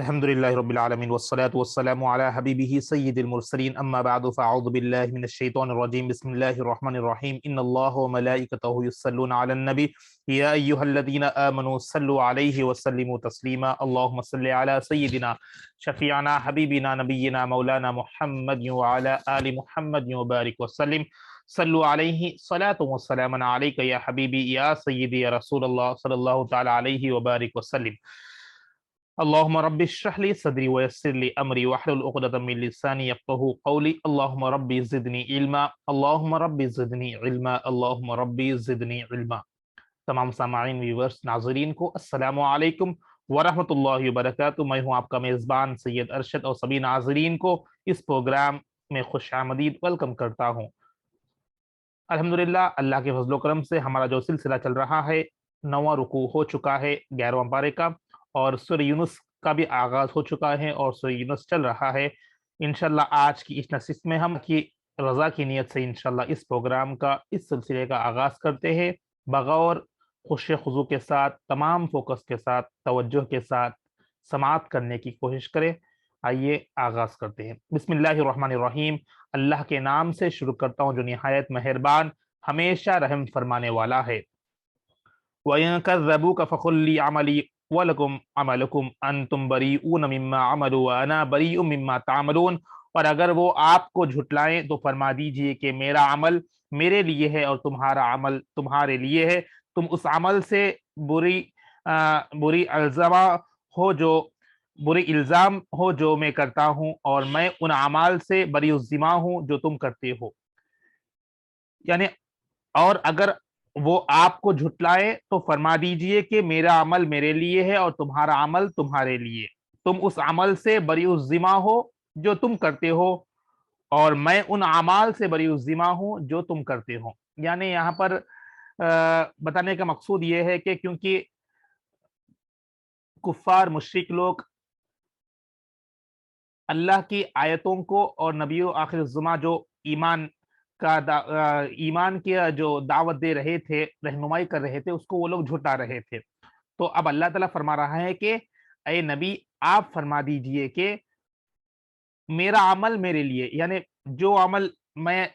الحمد لله رب العالمين والصلاة والسلام على حبيبه سيد المرسلين أما بعد فأعوذ بالله من الشيطان الرجيم بسم الله الرحمن الرحيم إن الله وملائكته يصلون على النبي يا أيها الذين آمنوا صلوا عليه وسلموا تسليما اللهم صل على سيدنا شفيعنا حبيبنا نبينا مولانا محمد وعلى آل محمد وبارك وسلم صلوا عليه صلاة والسلام عليك يا حبيبي يا سيدي يا رسول الله صلى الله تعالى عليه وبارك وسلم اللهم رب اشرح لي صدري ويسر لي امري واحلل عقدة من لساني يفقهوا قولي اللهم ربي زدني علما اللهم ربي زدنی علما اللهم ربی زدنی علما۔ تمام سامعین ویورز ناظرین کو السلام علیکم ورحمۃ اللہ وبرکاتہ۔ میں ہوں آپ کا میزبان سید ارشد اور سبھی ناظرین کو اس پروگرام میں خوش آمدید ویلکم کرتا ہوں۔ الحمدللہ اللہ کے فضل و کرم سے ہمارا جو سلسلہ چل رہا ہے 9واں رکوع ہو چکا ہے 11واں پارے کا، اور سورہ یونس کا بھی آغاز ہو چکا ہے اور سورہ یونس چل رہا ہے۔ انشاءاللہ آج کی اس نشست میں ہم کی رضا کی نیت سے انشاءاللہ اس پروگرام کا اس سلسلے کا آغاز کرتے ہیں، بغور خوش خضوع کے ساتھ، تمام فوکس کے ساتھ، توجہ کے ساتھ سماعت کرنے کی کوشش کریں۔ آئیے آغاز کرتے ہیں۔ بسم اللہ الرحمن الرحیم، اللہ کے نام سے شروع کرتا ہوں جو نہایت مہربان ہمیشہ رحم فرمانے والا ہے۔ وَإِن كَذَّبُوكَ فَقُل لِّي عَمَلِي وَلَكُمْ عَمَلُكُمْ أَنْتُمْ بَرِيئُونَ مِمَّا عَمَلُوا وَأَنَا بَرِيءٌ مِمَّا تَعْمَلُونَ، اور اگر وہ آپ کو جھٹلائیں تو فرما دیجئے کہ میرا عمل میرے لیے ہے اور تمہارا عمل تمہارے لیے ہے۔ تم اس عمل سے بری الزام ہو جو میں کرتا ہوں، اور میں ان اعمال سے بری الذمہ ہوں جو تم کرتے ہو۔ یعنی اور اگر وہ آپ کو جھٹلائے تو فرما دیجئے کہ میرا عمل میرے لیے ہے اور تمہارا عمل تمہارے لیے، تم اس عمل سے بری الذمہ ہو جو تم کرتے ہو، اور میں ان اعمال سے بری الذمہ ہوں جو تم کرتے ہو۔ یعنی یہاں پر بتانے کا مقصود یہ ہے کہ کیونکہ کفار مشرک لوگ اللہ کی آیتوں کو اور نبی و آخر الزماں جو ایمان کی جو دعوت دے رہے تھے، رہنمائی کر رہے تھے، اس کو وہ لوگ جھٹا رہے تھے۔ تو اب اللہ تعالیٰ فرما رہا ہے کہ اے نبی آپ فرما دیجئے کہ میرا عمل میرے لیے، یعنی جو عمل میں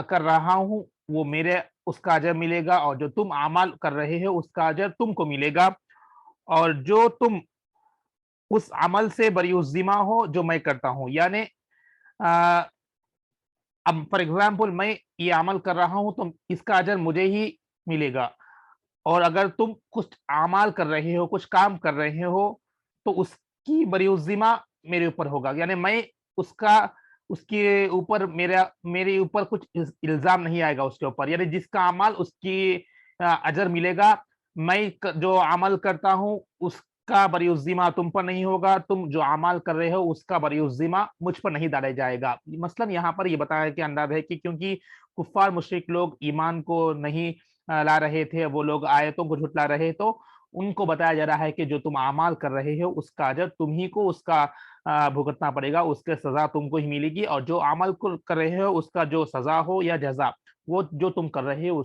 کر رہا ہوں وہ میرے اس کا اجر ملے گا، اور جو تم عمل کر رہے ہو اس کا اجر تم کو ملے گا، اور جو تم اس عمل سے بری الذمہ ہو جو میں کرتا ہوں۔ یعنی اب فار ایگزامپل میں یہ عمل کر رہا ہوں تو اس کا اجر مجھے ہی ملے گا، اور اگر تم کچھ اعمال کر رہے ہو، کچھ کام کر رہے ہو، تو اس کی بری الذمہ میرے اوپر ہوگا۔ یعنی میں اس کے اوپر میرے اوپر کچھ الزام نہیں آئے گا اس کے اوپر، یعنی جس کا عمل اس کی اجر ملے گا، میں جو عمل کرتا ہوں اس کا بری الذمہ تم پر نہیں ہوگا، تم جو اعمال کر رہے ہو اس کا بری الذمہ مجھ پر نہیں ڈالا جائے گا۔ مثلا یہاں پر یہ بتایا کہ انداز ہے کہ کیونکہ کفار مشرک لوگ ایمان کو نہیں لا رہے تھے، وہ لوگ آیتوں کو جھٹلا رہے، تو ان کو بتایا جا رہا ہے کہ جو تم اعمال کر رہے ہو اس کا اجر تم ہی کو اس کا بھگتنا پڑے گا، اس کے سزا تم کو ہی ملے گی، اور جو عمل کر رہے ہو اس کا جو سزا ہو یا جزا وہ جو تم کر رہے ہو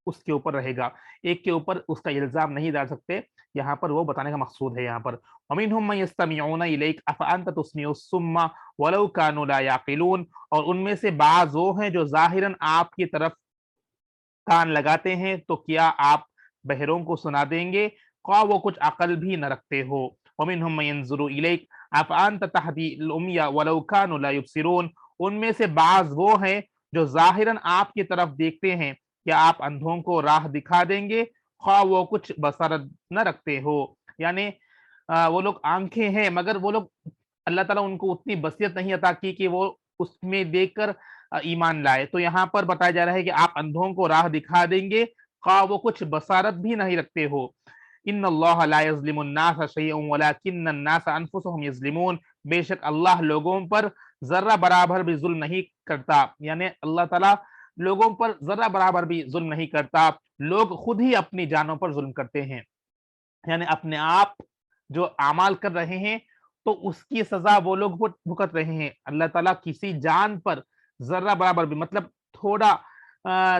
اس کے اوپر رہے گا، ایک کے اوپر اس کا الزام نہیں ڈال سکتے۔ یہاں پر وہ بتانے کا مقصود ہے یہاں پر وَمِنْهُمْ مَن يَسْتَمِعُونَ إِلَيْكَ أَفَأَنْتَ تُسْمِعُ الصُّمَّ وَلَوْ كَانُوا لَا يَعْقِلُونَ، اور ان میں سے بعض وہ ہیں جو ظاہراً آپ کی طرف کان لگاتے ہیں، تو کیا آپ بہروں کو سنا دیں گے خواہ وہ کچھ عقل بھی نہ رکھتے ہو۔ وَمِنْهُمْ مَن يَنظُرُ إِلَيْكَ أَفَأَنْتَ تَهْدِي الْعُمْيَ وَلَوْ كَانُوا لَا يُبْصِرُونَ، ان میں سے بعض وہ ہیں جو ظاہراً آپ کی طرف دیکھتے ہیں، کیا آپ اندھوں کو راہ دکھا دیں گے خواہ وہ کچھ بصارت نہ رکھتے ہو۔ یعنی وہ لوگ آنکھیں ہیں مگر وہ لوگ اللہ تعالیٰ ان کو اتنی بصیرت نہیں عطا کی کہ وہ اس میں دیکھ کر ایمان لائے۔ تو یہاں پر بتایا جا رہا ہے کہ آپ اندھوں کو راہ دکھا دیں گے خواہ وہ کچھ بصارت بھی نہیں رکھتے ہو۔ ان اللہ لا یظلم الناس شیئا ولکن الناس انفسهم یظلمون، بے شک اللہ لوگوں پر ذرہ برابر بھی ظلم نہیں کرتا، یعنی اللہ تعالیٰ لوگوں پر ذرہ برابر بھی ظلم نہیں کرتا، لوگ خود ہی اپنی جانوں پر ظلم کرتے ہیں۔ یعنی اپنے آپ جو اعمال کر رہے ہیں تو اس کی سزا وہ لوگ بھگت رہے ہیں۔ اللہ تعالیٰ کسی جان پر ذرہ برابر بھی، مطلب تھوڑا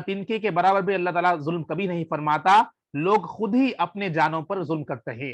تنکے کے برابر بھی اللہ تعالیٰ ظلم کبھی نہیں فرماتا، لوگ خود ہی اپنے جانوں پر ظلم کرتے ہیں۔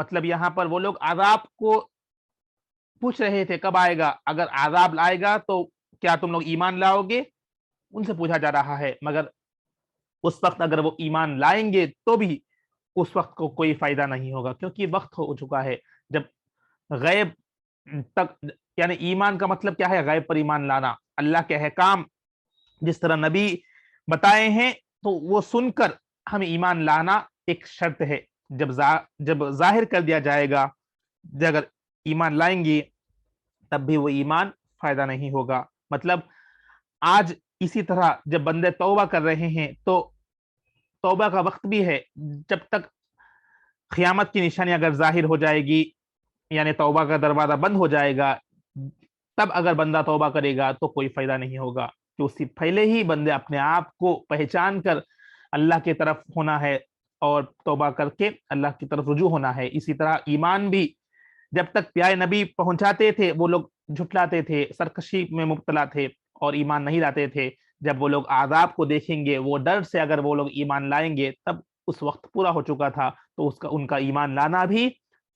مطلب یہاں پر وہ لوگ عذاب کو پوچھ رہے تھے کب آئے گا، اگر عذاب لائے گا تو کیا تم لوگ ایمان لاؤ گے، ان سے پوچھا جا رہا ہے، مگر اس وقت اگر وہ ایمان لائیں گے تو بھی اس وقت کو کوئی فائدہ نہیں ہوگا، کیونکہ وقت ہو چکا ہے جب غیب تک، یعنی ایمان کا مطلب کیا ہے، غیب پر ایمان لانا، اللہ کے احکام جس طرح نبی بتائے ہیں تو وہ سن کر ہمیں ایمان لانا ایک شرط ہے، جب ظاہر کر دیا جائے گا، اگر ایمان لائیں گے تب بھی وہ ایمان فائدہ نہیں ہوگا۔ مطلب آج اسی طرح جب بندے توبہ کر رہے ہیں تو توبہ کا وقت بھی ہے، جب تک قیامت کی نشانی اگر ظاہر ہو جائے گی، یعنی توبہ کا دروازہ بند ہو جائے گا، تب اگر بندہ توبہ کرے گا تو کوئی فائدہ نہیں ہوگا، کہ اس سے پہلے ہی بندے اپنے آپ کو پہچان کر اللہ کی طرف ہونا ہے اور توبہ کر کے اللہ کی طرف رجوع ہونا ہے۔ اسی طرح ایمان بھی جب تک پیارے نبی پہنچاتے تھے وہ لوگ جھٹلاتے تھے، سرکشی میں مبتلا تھے اور ایمان نہیں لاتے تھے۔ جب وہ لوگ عذاب کو دیکھیں گے، وہ ڈر سے اگر وہ لوگ ایمان لائیں گے، تب اس وقت پورا ہو چکا تھا، تو ان کا ایمان لانا بھی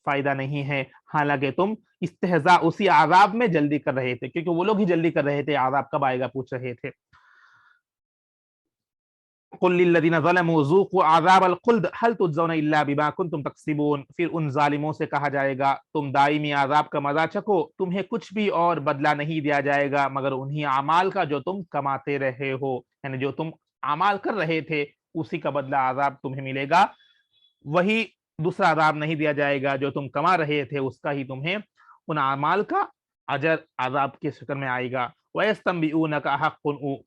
فائدہ نہیں ہے، حالانکہ تم استہزاء اسی عذاب میں جلدی کر رہے تھے، کیونکہ وہ لوگ ہی جلدی کر رہے تھے، عذاب کب آئے گا پوچھ رہے تھے۔ قل للذین ظلموا ذوقوا عذاب الخلد هل تجزون الا بما کنتم تکسبون، پھر ان ظالموں سے کہا جائے گا تم دائمی عذاب کا مزہ چکھو، تمہیں کچھ بھی اور بدلہ نہیں دیا جائے گا مگر انہی اعمال کا جو تم کماتے رہے ہو، یعنی جو تم اعمال کر رہے تھے اسی کا بدلہ عذاب تمہیں ملے گا، وہی دوسرا عذاب نہیں دیا جائے گا، جو تم کما رہے تھے اس کا ہی تمہیں ان اعمال کا اجر عذاب کے شکل میں آئے گا۔ وَيَسْتَنْبِئُونَكَ أَحَقٌّ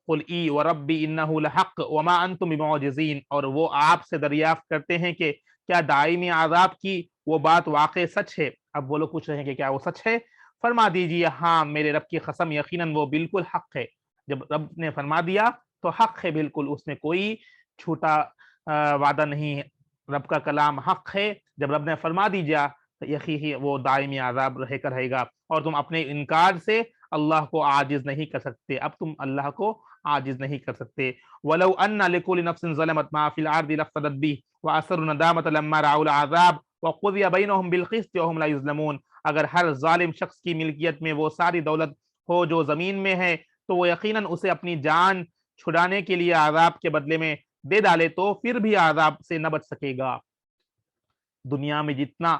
قُلْ إِي وَرَبِّي إِنَّهُ لَحَقٌّ وَمَا أَنْتُم بِمُعْجِزِينَ، اور وہ آپ سے دریافت کرتے ہیں کہ کیا دائمی عذاب کی وہ بات واقع سچ ہے؟ اب وہ لوگ پوچھ رہے ہیں کہ کیا وہ سچ ہے؟ فرما دیجیے ہاں میرے رب کی قسم یقیناً وہ بالکل حق ہے۔ جب رب نے فرما دیا تو حق ہے، بالکل اس میں کوئی چھوٹا وعدہ نہیں ہے، رب کا کلام حق ہے، جب رب نے فرما دیا تو یقینی وہ دائمی عذاب رہے گا، اور تم اپنے انکار سے اللہ کو عاجز نہیں کر سکتے، اب تم اللہ کو عاجز نہیں کر سکتے۔ وَلَوْ أَنَّ لِكُلِّ نَفْسٍ ظَلَمَتْ مَا فِي الْأَرْضِ لَافْتَدَتْ بِهِ وَأَسَرُّوا النَّدَامَةَ لَمَّا رَأَوُا الْعَذَابَ وَقُضِيَ بَيْنَهُم بِالْقِسْطِ وَهُمْ لَا يُظْلَمُونَ، اگر ہر ظالم شخص کی ملکیت میں وہ ساری دولت ہو جو زمین میں ہے تو وہ یقیناً اسے اپنی جان چھڑانے کے لیے عذاب کے بدلے میں دے ڈالے تو پھر بھی عذاب سے نہ بچ سکے گا۔ دنیا میں جتنا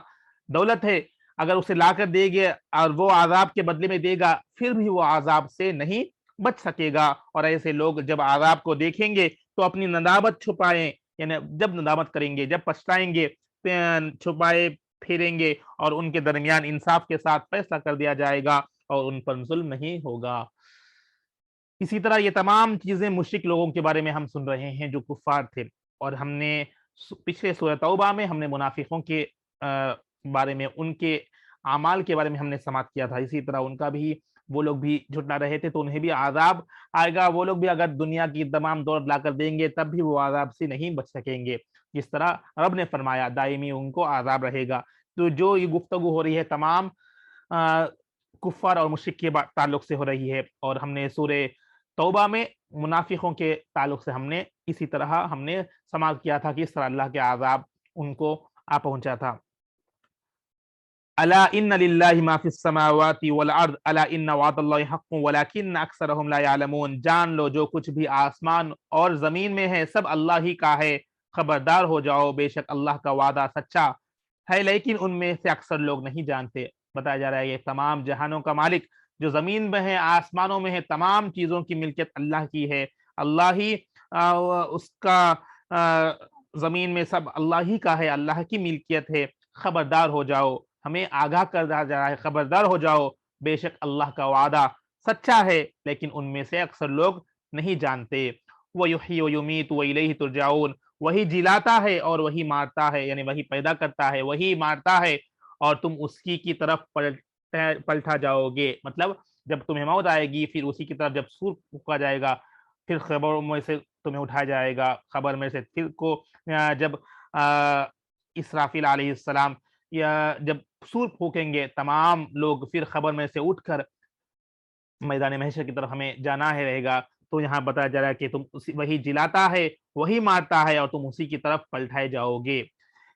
دولت ہے اگر اسے لا کر دے گے اور وہ عذاب کے بدلے میں دے گا پھر بھی وہ عذاب سے نہیں بچ سکے گا، اور ایسے لوگ جب عذاب کو دیکھیں گے تو اپنی ندامت چھپائیں، یعنی جب ندامت کریں گے، جب پچھتائیں گے، چھپائے پھیریں گے اور ان کے درمیان انصاف کے ساتھ فیصلہ کر دیا جائے گا اور ان پر ظلم نہیں ہوگا۔ اسی طرح یہ تمام چیزیں مشرک لوگوں کے بارے میں ہم سن رہے ہیں جو کفار تھے، اور ہم نے پچھلے سورہ توبہ میں ہم نے منافقوں کے بارے میں، ان کے اعمال کے بارے میں ہم نے سماعت کیا تھا، اسی طرح ان کا بھی، وہ لوگ بھی جھٹلا رہے تھے تو انہیں بھی عذاب آئے گا، وہ لوگ بھی اگر دنیا کی تمام دولت لا کر دیں گے تب بھی وہ عذاب سے نہیں بچ سکیں گے، جس طرح رب نے فرمایا دائمی ان کو عذاب رہے گا۔ تو جو یہ گفتگو ہو رہی ہے تمام کفار اور مشرک کے تعلق سے ہو رہی ہے، اور ہم نے سورہ توبہ میں منافقوں کے تعلق سے ہم نے اسی طرح ہم نے سماعت کیا تھا کہ اس طرح اللہ کے عذاب ان کو آ پہنچا تھا۔ الا ان للہ ما فی السماوات والارض الا ان وعد اللہ حق ولکن اکثرهم لا يعلمون، جان لو جو کچھ بھی آسمان اور زمین میں ہے سب اللہ ہی کا ہے، خبردار ہو جاؤ بے شک اللہ کا وعدہ سچا ہے لیکن ان میں سے اکثر لوگ نہیں جانتے۔ بتایا جا رہا ہے یہ تمام جہانوں کا مالک جو زمین میں ہے آسمانوں میں ہے، تمام چیزوں کی ملکیت اللہ کی ہے، اللہ ہی اس کا زمین میں سب اللہ ہی کا ہے، اللہ کی ملکیت ہے، خبردار ہو جاؤ، ہمیں آگاہ کر دیا جا رہا ہے خبردار ہو جاؤ بے شک اللہ کا وعدہ سچا ہے لیکن ان میں سے اکثر لوگ نہیں جانتے۔ وَيُحْيِي وَيُمِيتُ وَإِلَيْهِ تُرْجَعُونَ، وہی جلاتا ہے اور وہی مارتا ہے، یعنی وہی پیدا کرتا ہے وہی مارتا ہے اور تم اسی کی طرف پلٹا جاؤ گے، مطلب جب تمہیں موت آئے گی پھر اسی کی طرف جب سور پھونکا جائے گا پھر خبروں میں سے تمہیں اٹھایا جائے گا، خبر میں سے پھر کو جب اسرافیل علیہ السلام یا جب سور پھونکیں گے تمام لوگ پھر خبر میں سے اٹھ کر میدان محشر کی طرف ہمیں جانا ہے رہے گا، تو یہاں بتایا جا رہا ہے کہ تم وہی جلاتا ہے وہی مارتا ہے اور تم اسی کی طرف پلٹائے جاؤ گے۔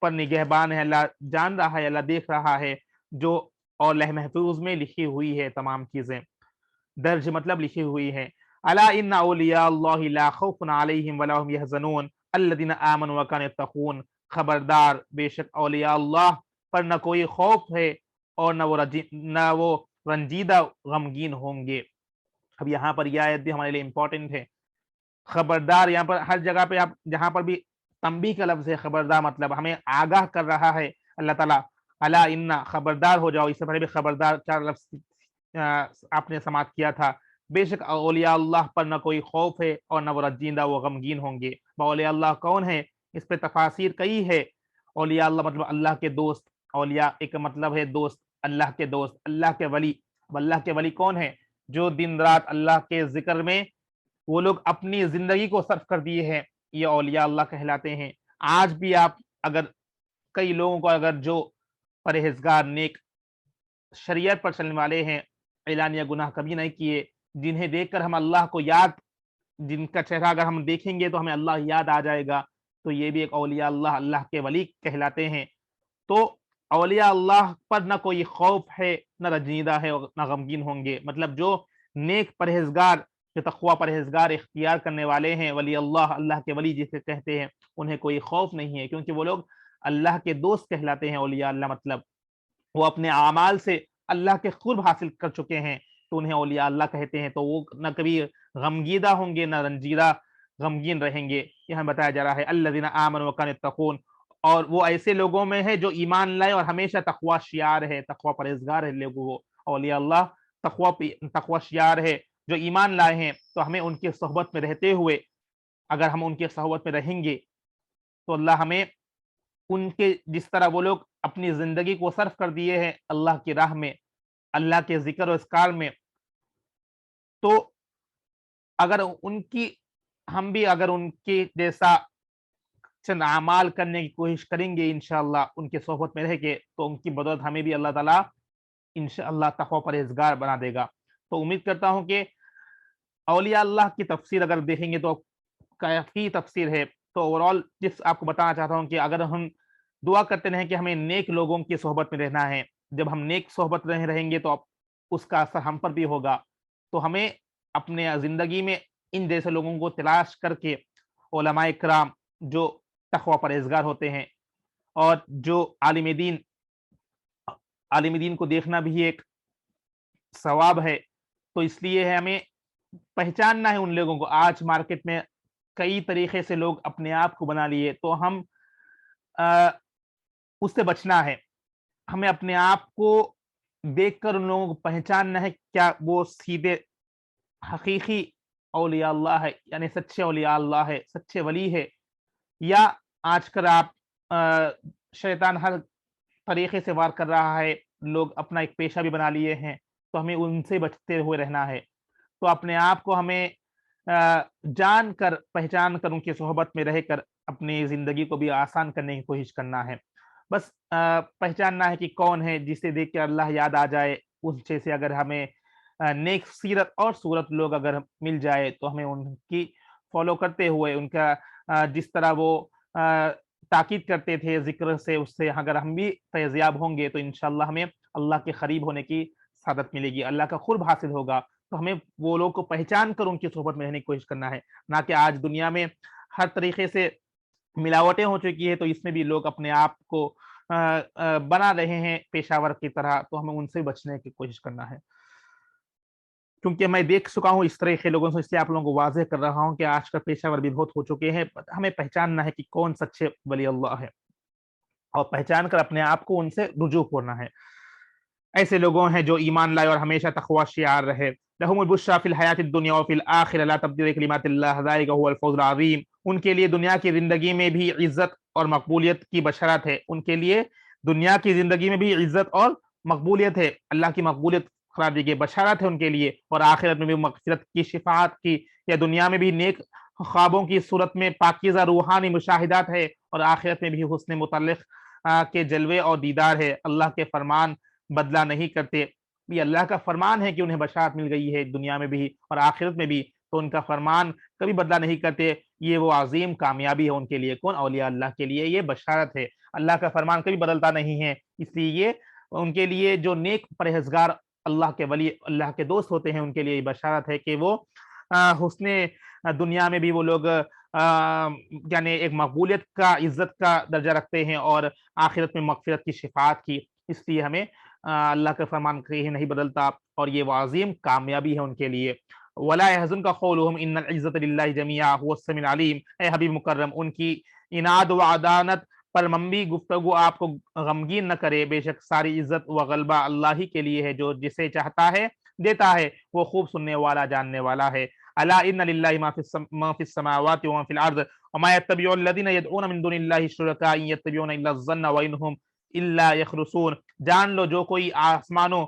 پر نگہبان ہے، اللہ جان رہا ہے، اللہ دیکھ رہا ہے جو اور لوح محفوظ میں لکھی ہوئی ہے تمام چیزیں، درج مطلب لکھی ہوئی ہے۔ الا ان اولیاء اللہ لا خوف علیہم ولا هم يحزنون الذین آمنوا وكانوا يتقون، خبردار بے شک اولیاء اللہ پر نہ کوئی خوف ہے اور نہ وہ رنجیدہ غمگین ہوں گے۔ اب یہاں پر یہ آیت بھی ہمارے لیے امپورٹنٹ ہے۔ خبردار، یہاں پر ہر جگہ پہ آپ جہاں پر بھی تنبیہ کا لفظ ہے، خبردار مطلب ہمیں آگاہ کر رہا ہے اللہ تعالیٰ۔ الا ان، خبردار ہو جاؤ، اس سے پہلے بھی خبردار کا لفظ آپ نے سماعت کیا تھا۔ بے شک اولیاء اللہ پر نہ کوئی خوف ہے اور نہ وہ رنجیدہ وہ غمگین ہوں گے۔ اولیاء اللہ کون ہے؟ اس پہ تفاسیر کئی ہے۔ اولیاء اللہ مطلب اللہ کے دوست، اولیاء ایک مطلب ہے دوست، اللہ کے دوست، اللہ کے ولی۔ اب اللہ کے ولی کون ہے؟ جو دن رات اللہ کے ذکر میں وہ لوگ اپنی زندگی کو صرف کر دیے ہیں، یہ اولیاء اللہ کہلاتے ہیں۔ آج بھی آپ اگر کئی لوگوں کو اگر جو پرہیزگار، نیک، شریعت پر چلنے والے ہیں، اعلانیہ گناہ کبھی نہیں کیے، جنہیں دیکھ کر ہم اللہ کو یاد، جن کا چہرہ اگر ہم دیکھیں گے تو ہمیں اللہ یاد آ جائے گا، تو یہ بھی ایک اولیاء اللہ، اللہ کے ولی کہلاتے ہیں۔ تو اولیاء اللہ پر نہ کوئی خوف ہے، نہ رنجیدہ ہے، نہ غمگین ہوں گے۔ مطلب جو نیک پرہیزگار، جو تقوی پرہیزگار اختیار کرنے والے ہیں، ولی اللہ، اللہ کے ولی جسے کہتے ہیں، انہیں کوئی خوف نہیں ہے، کیونکہ وہ لوگ اللہ کے دوست کہلاتے ہیں۔ اولیاء اللہ مطلب وہ اپنے اعمال سے اللہ کے قرب حاصل کر چکے ہیں، تو انہیں اولیاء اللہ کہتے ہیں۔ تو وہ نہ کبھی غمگیدہ ہوں گے، نہ رنجیدہ غمگین رہیں گے۔ یہاں بتایا جا رہا ہے الذین آمنوا وکانوا یتقون، اور وہ ایسے لوگوں میں ہے جو ایمان لائے اور ہمیشہ تقوی شیار ہے، تقوی پرہیزگار ہے لوگوں کو۔ اولیاء اللہ تقوی شیار ہے، جو ایمان لائے ہیں، تو ہمیں ان کی صحبت میں رہتے ہوئے، اگر ہم ان کی صحبت میں رہیں گے تو اللہ ہمیں ان کے، جس طرح وہ لوگ اپنی زندگی کو صرف کر دیے ہیں اللہ کی راہ میں، اللہ کے ذکر و اذکار میں، تو اگر ان کی، ہم بھی اگر ان کے جیسا چند اعمال کرنے کی کوشش کریں گے انشاءاللہ ان کے صحبت میں رہ کے، تو ان کی بدولت ہمیں بھی اللہ تعالیٰ انشاءاللہ تقوی پرہیزگار بنا دے گا۔ تو امید کرتا ہوں کہ اولیاء اللہ کی تفسیر اگر دیکھیں گے تو کافی تفسیر ہے۔ تو اوورال جس آپ کو بتانا چاہتا ہوں کہ اگر ہم دعا کرتے رہیں کہ ہمیں نیک لوگوں کی صحبت میں رہنا ہے، جب ہم نیک صحبت میں رہیں گے تو اس کا اثر ہم پر بھی ہوگا۔ تو ہمیں اپنے زندگی میں ان جیسے لوگوں کو تلاش کر کے، علماء کرام جو تقوی پرہیزگار ہوتے ہیں، اور جو عالم دین کو دیکھنا بھی ایک ثواب ہے، تو اس لیے ہے ہمیں پہچاننا ہے ان لوگوں کو۔ آج مارکیٹ میں کئی طریقے سے لوگ اپنے آپ کو بنا لیے، تو ہم اس سے بچنا ہے۔ ہمیں اپنے آپ کو دیکھ کر ان لوگوں کو پہچاننا ہے، کیا وہ سیدھے حقیقی اولیاء اللہ ہے، یعنی سچے اولیاء اللہ ہے، سچے ولی ہے، یا آج کل آپ شیطان ہر طریقے سے وار کر رہا ہے، لوگ اپنا ایک پیشہ بھی بنا لیے ہیں، تو ہمیں ان سے بچتے ہوئے رہنا ہے۔ تو اپنے آپ کو ہمیں جان کر، پہچان کر، ان کی صحبت میں رہ کر اپنی زندگی کو بھی آسان کرنے کی کوشش کرنا ہے۔ بس پہچاننا ہے کہ کون ہے جسے دیکھ کے اللہ یاد آ جائے، اس جیسے اگر ہمیں نیک سیرت اور صورت لوگ اگر مل جائے تو ہمیں ان کی فالو کرتے ہوئے، ان کا جس طرح وہ تاکید کرتے تھے ذکر سے، اس سے اگر ہم بھی فیضیاب ہوں گے تو انشاءاللہ ہمیں اللہ کے قریب ہونے کی سعادت ملے گی، اللہ کا قرب حاصل ہوگا۔ تو ہمیں وہ لوگ کو پہچان کر ان کی صحبت میں رہنے کی کوشش کرنا ہے، نہ کہ آج دنیا میں ہر طریقے سے ملاوٹیں ہو چکی ہے، تو اس میں بھی لوگ اپنے آپ کو بنا رہے ہیں پیشہ ور کی طرح، تو ہمیں ان سے بچنے کی کوشش کرنا ہے۔ کیونکہ میں دیکھ چکا ہوں اس طرح کے لوگوں سے، اس لیے آپ لوگوں کو واضح کر رہا ہوں کہ آج کل پیشہ ور بھی بہت ہو چکے ہیں۔ ہمیں پہچاننا ہے کہ کون سچے ولی اللہ ہے، اور پہچان کر اپنے آپ کو ان سے رجوع کرنا ہے۔ ایسے لوگوں ہیں جو ایمان لائے اور ہمیشہ تقوی شعار رہے۔ لہم البشریٰ فی الحیات الدنیا وفی الآخرہ لا تبدیل لکلمات اللہ ذلک هو الفوز العظیم۔ ان کے لیے دنیا کی زندگی میں بھی عزت اور مقبولیت کی بشارت ہے، ان کے لیے دنیا کی زندگی میں بھی عزت اور مقبولیت ہے، اللہ کی مقبولیت قرار دی گئی، بشارت ہے ان کے لیے، اور آخرت میں بھی مغفرت کی، شفاعت کی، یا دنیا میں بھی نیک خوابوں کی صورت میں پاکیزہ روحانی مشاہدات ہے، اور آخرت میں بھی حسن متعلق کے جلوے اور دیدار ہے۔ اللہ کے فرمان بدلہ نہیں کرتے، یہ اللہ کا فرمان ہے کہ انہیں بشارت مل گئی ہے دنیا میں بھی اور آخرت میں بھی، تو ان کا فرمان کبھی بدلہ نہیں کرتے۔ یہ وہ عظیم کامیابی ہے ان کے لیے، کون؟ اولیاء اللہ کے لیے یہ بشارت ہے۔ اللہ کا فرمان کبھی بدلتا نہیں ہے، اس لیے ان کے لیے جو نیک پرہیزگار اللہ کے ولی اللہ کے دوست ہوتے ہیں ان کے لیے یہ بشارت ہے کہ وہ حسن دنیا میں بھی وہ لوگ یعنی ایک مقبولیت کا عزت کا درجہ رکھتے ہیں اور آخرت میں مغفرت کی شفاعت کی، اس لیے ہمیں اللہ کا فرمان کہیں نہیں بدلتا اور یہ وہ عظیم کامیابی ہے ان کے لیے۔ وَلَا يَحْزُنْكَ قَوْلُهُمْ إِنَّ الْعِزَّةَ لِلَّهِ جَمِيعًا هُوَ السَّمِيعُ الْعَلِيمُ، اے حبیب مکرم ان کی اناد و عدانت پر ممبی گفتگو آپ کو غمگین نہ کرے، بے شک ساری عزت و غلبہ اللہ ہی کے لیے ہے جو جسے چاہتا ہے دیتا ہے، وہ خوب سننے والا جاننے والا ہے۔ الا ان للہ ما فی السماوات وما فی الارض وما يتبع الذين يدعون من دون الله شركاء يتبعون الا الظن وانهم الا يخرصون، جان لو جو کوئی آسمانوں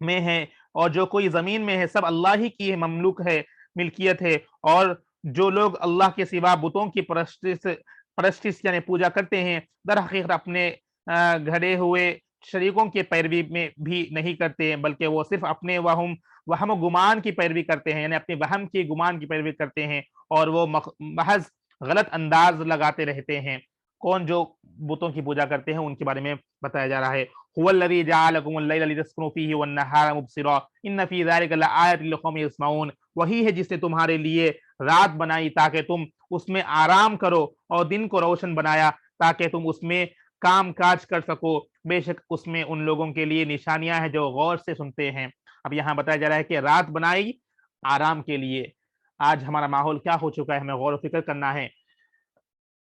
میں ہے اور جو کوئی زمین میں ہے سب اللہ ہی کی مملوک ہے، ملکیت ہے، اور جو لوگ اللہ کے سوا بتوں کی پرستش یعنی پوجا کرتے ہیں در حقیقت اپنے گھڑے ہوئے شریکوں کی پیروی میں بھی نہیں کرتے بلکہ وہ صرف اپنے وہم و گمان کی پیروی کرتے ہیں، یعنی اپنے وہم کی گمان کی پیروی کرتے ہیں اور وہ محض غلط انداز لگاتے رہتے ہیں۔ کون جو بتوں کی پوجا کرتے ہیں ان کے بارے میں بتایا جا رہا ہے۔ هو الذي جعلكم الليل لتسكنوا فيه والنهار مبصرا ان في ذلك لآیات لقوم يسمعون، وہی ہے جس نے تمہارے لیے رات بنائی تاکہ تم اس میں آرام کرو اور دن کو روشن بنایا تاکہ تم اس میں کام کاج کر سکو، بے شک اس میں ان لوگوں کے لیے نشانیاں ہیں جو غور سے سنتے ہیں۔ اب یہاں بتایا جا رہا ہے کہ رات بنائی آرام کے لیے۔ آج ہمارا ماحول کیا ہو چکا ہے، ہمیں غور و فکر کرنا ہے۔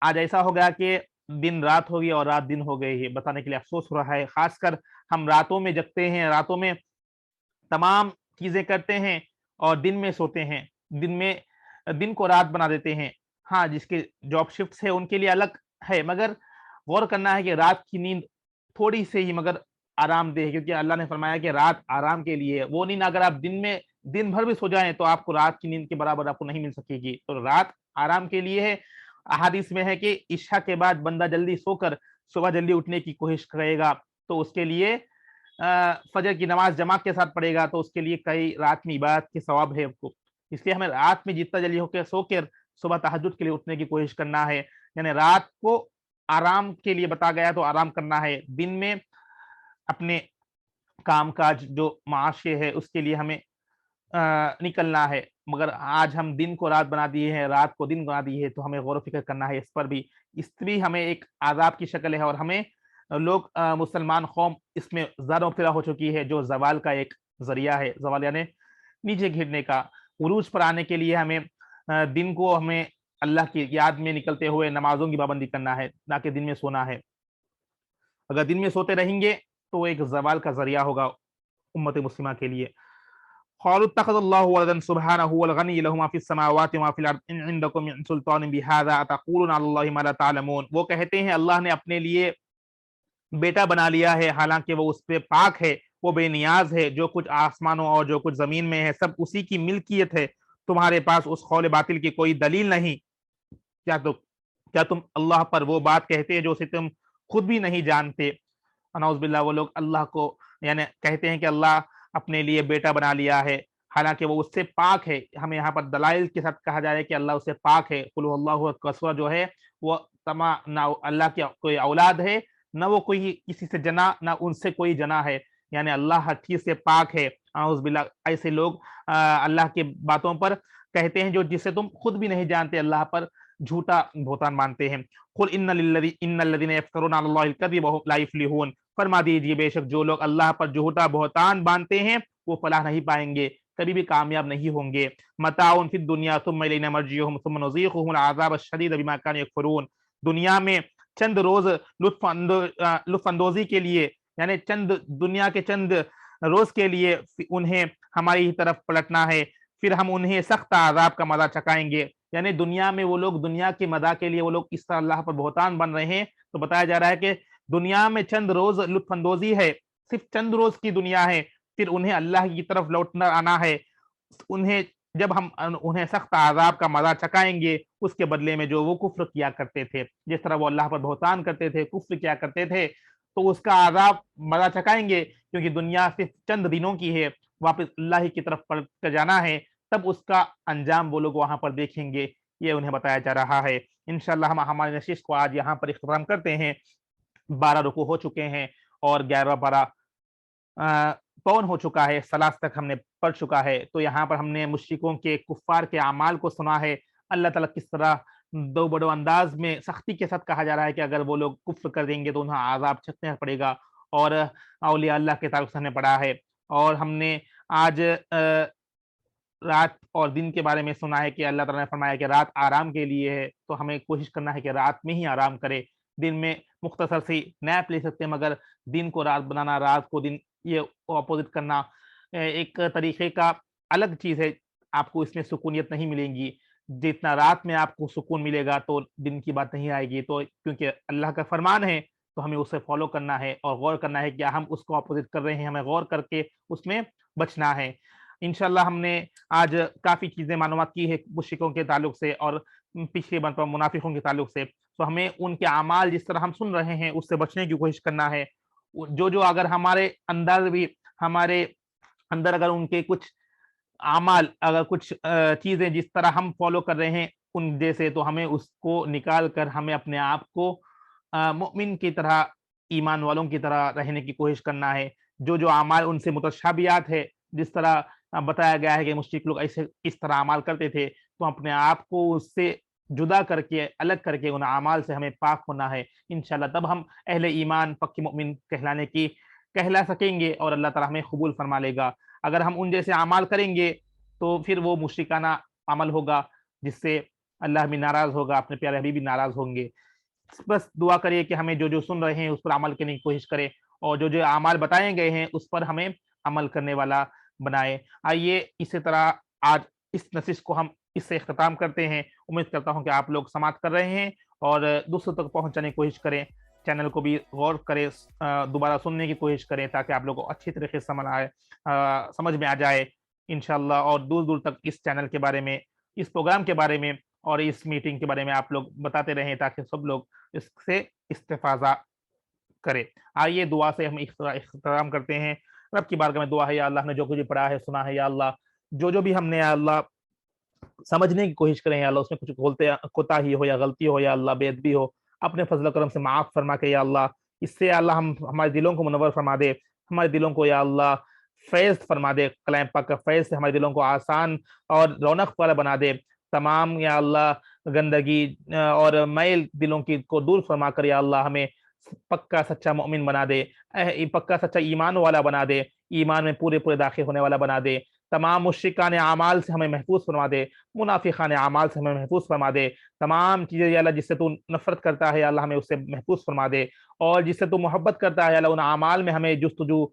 آج ایسا ہو گیا کہ دن رات ہو گئی اور رات دن ہو گئی ہے، بتانے کے لیے افسوس ہو رہا ہے، خاص کر ہم راتوں میں جگتے ہیں، راتوں میں تمام چیزیں کرتے ہیں اور دن میں سوتے ہیں، دن کو رات بنا دیتے ہیں۔ ہاں جس کے جاب شفٹس ہے ان کے لیے الگ ہے، مگر غور کرنا ہے کہ رات کی نیند تھوڑی سے ہی مگر آرام دہ ہے، کیونکہ اللہ نے فرمایا کہ رات آرام کے لیے ہے، وہ نیند اگر آپ دن بھر بھی سو جائیں تو آپ کو رات کی نیند کے برابر آپ کو نہیں مل سکے گی، تو رات آرام کے لیے ہے۔ احادیث میں ہے کہ عشاء کے بعد بندہ جلدی سو کر صبح جلدی اٹھنے کی کوشش کرے گا تو اس کے لیے فجر کی نماز جماعت کے ساتھ پڑھے گا تو اس کے لیے کئی رات میں عبادت کی ثواب ہے آپ کو، اس لیے ہمیں رات میں جتنا جلدی ہو کے سو کر صبح تہجد کے لیے اٹھنے کی کوشش کرنا ہے، یعنی رات کو آرام کے لیے بتا گیا تو آرام کرنا ہے، دن میں اپنے کام کاج جو معاشی ہے اس کے لیے ہمیں نکلنا ہے، مگر آج ہم دن کو رات بنا دیے ہیں، رات کو دن بنا دی ہے، تو ہمیں غور و فکر کرنا ہے اس پر بھی، اس بھی ہمیں ایک عذاب کی شکل ہے اور ہمیں لوگ مسلمان قوم اس میں زیادہ مبتلا ہو چکی ہے جو زوال کا ایک ذریعہ ہے، زوال یعنی نیچے گرنے کا، عروج پر آنے کے لیے ہمیں دن کو ہمیں اللہ کی یاد میں نکلتے ہوئے نمازوں کی پابندی کرنا ہے نہ کہ دن میں سونا ہے، اگر دن میں سوتے رہیں گے تو ایک زوال کا ذریعہ ہوگا امت مسلمہ کے لیے۔ قالوا اتخذ الله ولدا سبحانه هو الغني له ما في السماوات وما في الارض ان عندكم من سلطان بهذا اتقولون على الله ما لا تعلمون، وہ کہتے ہیں اللہ نے اپنے لیے بیٹا بنا لیا ہے حالانکہ وہ اس پہ پاک ہے، وہ بے نیاز ہے، جو کچھ آسمانوں اور جو کچھ زمین میں ہے سب اسی کی ملکیت ہے، تمہارے پاس اس قول باطل کی کوئی دلیل نہیں، کیا تم اللہ پر وہ بات کہتے ہیں جو اسے تم خود بھی نہیں جانتے۔ نعوذ باللہ، وہ لوگ اللہ کو یعنی کہتے ہیں کہ اللہ اپنے لیے بیٹا بنا لیا ہے حالانکہ وہ اس سے پاک ہے، ہمیں یہاں پر دلائل کے ساتھ کہا جا رہا ہے کہ اللہ اس سے پاک ہے، قل اللہ کسوہ جو ہے وہ نہ اللہ کی کوئی اولاد ہے نہ وہ کوئی کسی سے جنا نہ ان سے کوئی جنا ہے، یعنی اللہ ہر چیز سے پاک ہے۔ اعوذ باللہ، ایسے لوگ اللہ کی باتوں پر کہتے ہیں جو جسے تم خود بھی نہیں جانتے، اللہ پر جھوٹا بہتان مانتے ہیں۔ قل ان الذین یفترون علی اللہ الکذب لا یفلحون، فرما دیجیے بے شک جو لوگ اللہ پر جھوٹا بہتان باندھتے ہیں وہ فلاح نہیں پائیں گے، کبھی بھی کامیاب نہیں ہوں گے۔ متاع فی الدنیا ثم الینا مرجعہم ثم نذیقہم العذاب الشدید بما کانوا یکفرون، دنیا میں چند روز لطف اندوزی کے لیے یعنی دنیا کے چند روز کے لیے انہیں ہماری طرف پلٹنا ہے، پھر ہم انہیں سخت عذاب کا مزہ چکائیں گے، یعنی دنیا میں وہ لوگ دنیا کے مزہ کے لیے وہ لوگ اس طرح اللہ پر بہتان بن رہے ہیں، تو بتایا جا رہا ہے کہ دنیا میں چند روز لطف اندوزی ہے، صرف چند روز کی دنیا ہے، پھر انہیں اللہ کی طرف لوٹنا آنا ہے، جب ہم انہیں سخت عذاب کا مزہ چکائیں گے اس کے بدلے میں جو وہ کفر کیا کرتے تھے، جس طرح وہ اللہ پر بہتان کرتے تھے، کفر کیا کرتے تھے، تو اس کا عذاب مزہ چکائیں گے، کیونکہ دنیا صرف چند دنوں کی ہے، واپس اللہ کی طرف پلٹ کر جانا ہے، تب اس کا انجام وہ لوگ وہاں پر دیکھیں گے یہ انہیں بتایا جا رہا ہے۔ انشاءاللہ ہم ہماری نشست کو آج یہاں پر اختتام کرتے ہیں۔ 12 رکوع ہو چکے ہیں اور 11واں پارہ پون ہو چکا ہے، سلاس تک ہم نے پڑھ چکا ہے۔ تو یہاں پر ہم نے مشرکوں کے، کفار کے اعمال کو سنا ہے، اللہ تعالیٰ کس طرح دو بڑوں انداز میں سختی کے ساتھ کہا جا رہا ہے کہ اگر وہ لوگ کفر کر دیں گے تو انہیں عذاب چکھنا پڑے گا، اور اولیاء اللہ کے تعلق سے ہم نے پڑھا ہے۔ اور ہم نے آج رات اور دن کے بارے میں سنا ہے کہ اللہ تعالیٰ نے فرمایا کہ رات آرام کے لیے ہے، تو ہمیں کوشش کرنا ہے کہ رات میں ہی آرام کرے۔ دن میں مختصر سی نیپ لے سکتے ہیں، مگر دن کو رات بنانا، رات کو دن، یہ اپوزٹ کرنا ایک طریقے کا الگ چیز ہے۔ آپ کو اس میں سکونیت نہیں ملے گی، جتنا رات میں آپ کو سکون ملے گا تو دن کی بات نہیں آئے گی۔ تو کیونکہ اللہ کا فرمان ہے تو ہمیں اسے فالو کرنا ہے اور غور کرنا ہے کہ ہم اس کو اپوزٹ کر رہے ہیں، ہمیں غور کر کے اس میں بچنا ہے۔ انشاءاللہ ہم نے آج کافی چیزیں معلومات کی ہے مشرکوں کے تعلق سے اور پچھلے بار منافقوں کے تعلق سے۔ تو ہمیں ان کے اعمال جس طرح ہم سن رہے ہیں اس سے بچنے کی کوشش کرنا ہے۔ جو اگر ہمارے اندر بھی، ہمارے اندر اگر ان کے کچھ اعمال، اگر کچھ چیزیں جس طرح ہم فالو کر رہے ہیں ان جیسے، تو ہمیں اس کو نکال کر ہمیں اپنے آپ کو مؤمن کی طرح، ایمان والوں کی طرح رہنے کی کوشش کرنا ہے۔ جو اعمال ان سے متشابہات ہے، جس طرح بتایا گیا ہے کہ مشرک لوگ ایسے اس طرح اعمال کرتے تھے، تو اپنے آپ کو اس سے جدا کر کے، الگ کر کے ان اعمال سے ہمیں پاک ہونا ہے۔ انشاءاللہ تب ہم اہل ایمان، پکے مؤمن کہلا سکیں گے اور اللہ تعالیٰ ہمیں قبول فرما لے گا۔ اگر ہم ان جیسے اعمال کریں گے تو پھر وہ مشرکانہ عمل ہوگا جس سے اللہ بھی ناراض ہوگا، اپنے پیارے حبیب بھی ناراض ہوں گے۔ بس دعا کریے کہ ہمیں جو سن رہے ہیں اس پر عمل کرنے کی کوشش کرے، اور جو اعمال بتائے گئے ہیں اس پر ہمیں عمل کرنے والا بنائے۔ آئیے اسی طرح آج اس نشست کو ہم اس سے اختتام کرتے ہیں۔ امید کرتا ہوں کہ آپ لوگ سماعت کر رہے ہیں اور دوسروں تک پہنچانے کی کوشش کریں۔ چینل کو بھی غور کریں، دوبارہ سننے کی کوشش کریں تاکہ آپ لوگوں کو اچھی طریقے سے سمجھ میں آ جائے انشاءاللہ، اور دور دور تک اس چینل کے بارے میں، اس پروگرام کے بارے میں اور اس میٹنگ کے بارے میں آپ لوگ بتاتے رہیں تاکہ سب لوگ اس سے استفادہ کرے۔ آئیے دعا سے ہم اختتام کرتے ہیں۔ رب کی بارگاہ میں دعا ہے، یا اللہ نے جو کچھ بھی پڑھا ہے، سنا ہے، یا اللہ جو بھی ہم نے یا اللہ سمجھنے کی کوشش کریں، یا اللہ اس میں کچھ کوتاہی ہو یا غلطی ہو یا اللہ بے ادبی ہو، اپنے فضل و کرم سے معاف فرما کے یا اللہ اس سے یا اللہ ہمارے دلوں کو منور فرما دے، ہمارے دلوں کو یا اللہ فیض فرما دے، کلام پاک کا فیض سے ہمارے دلوں کو آسان اور رونق والا بنا دے۔ تمام یا اللہ گندگی اور میل دلوں کی کو دور فرما کر یا اللہ ہمیں پکا سچا مومن بنا دے، پکا سچا ایمان والا بنا دے، ایمان میں پورے داخل ہونے والا بنا دے۔ تمام مشرکان اعمال سے ہمیں محفوظ فرما دے، منافقان اعمال سے ہمیں محفوظ فرما دے۔ تمام چیزیں یا اللہ جس سے تو نفرت کرتا ہے یا اللہ ہمیں اس سے محفوظ فرما دے، اور جس سے تو محبت کرتا ہے یا اللہ ان اعمال میں ہمیں جستجو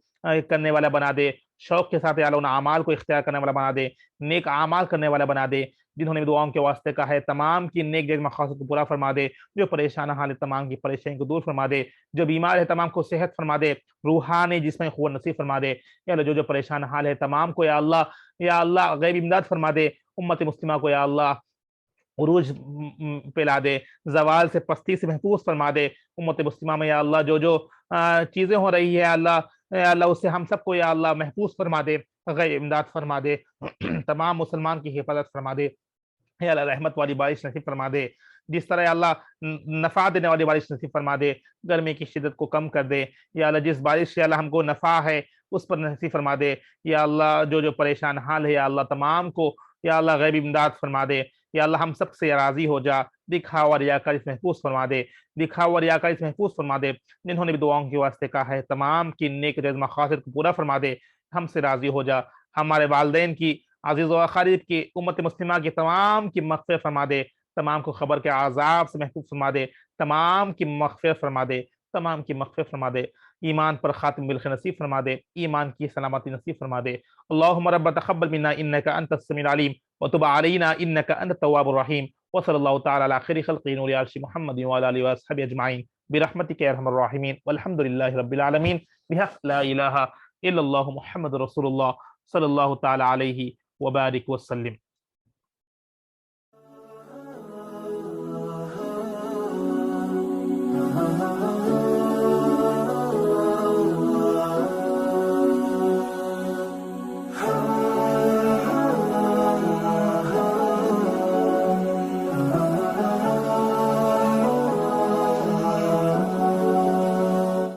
کرنے والا بنا دے، شوق کے ساتھ یا اللہ ان اعمال کو اختیار کرنے والا بنا دے، نیک اعمال کرنے والا بنا دے۔ جنہوں نے دعاؤں کے واسطے کہا ہے تمام کی نیک جائز مقاصد کو پورا فرما دے، جو پریشان حال ہے تمام کی پریشانی کو دور فرما دے، جو بیمار ہے تمام کو صحت فرما دے، روحانی جسمانی قوت نصیب فرما دے، یا اللہ جو پریشان حال ہے تمام کو یا اللہ غیب امداد فرما دے، امت مسلمہ کو یا اللہ عروج پلا دے، زوال سے پستی سے محفوظ فرما دے۔ امت مسلمہ میں یا اللہ جو چیزیں ہو رہی ہے یا اللہ اس سے ہم سب کو یا اللہ محفوظ فرما دے، غیب امداد فرما دے، تمام مسلمان کی حفاظت فرما دے، یا اللہ رحمت والی بارش نصیب فرما دے، جس طرح یا اللہ نفع دینے والی بارش نصیب فرما دے، گرمی کی شدت کو کم کر دے، یا اللہ جس بارش سے اللہ ہم کو نفع ہے اس پر نصیب فرما دے، یا اللہ جو پریشان حال ہے یا اللہ تمام کو یا اللہ غیبی امداد فرما دے، یا اللہ ہم سب سے راضی ہو جا، دکھاوا ریاکاری سے محفوظ فرما دے، دکھاوا ریاکاری سے محفوظ فرما دے۔ جنہوں نے بھی دعاؤں کے واسطے کہا ہے تمام کی نیک جائز مقاصد کو پورا فرما دے، ہم سے راضی ہو جا، ہمارے والدین کی، عزیز و اقارب کی، امت مسلمہ کی تمام کی مغفرت فرما دے، تمام کو خبر کے عذاب سے محفوظ فرما دے، تمام کی مغفرت فرما دے، تمام کی مغفرت فرما دے، ایمان پر خاتم بالخیر نصیب فرما دے، ایمان کی سلامتی نصیب فرما دے۔ اللہم رب تقبل منا انک انت السمیع العلیم وتب علینا انک انت التواب الرحیم، وصلی اللہ تعالی علی خیر خلقہ نور عرش محمد وعلی آلہ وصحبہ اجمعین برحمتک یا ارحم الراحمین والحمد للہ رب العالمین بحق لا الہ الا اللہ محمد رسول اللہ صلی اللہ تعالی علیہ وبارک وسلم۔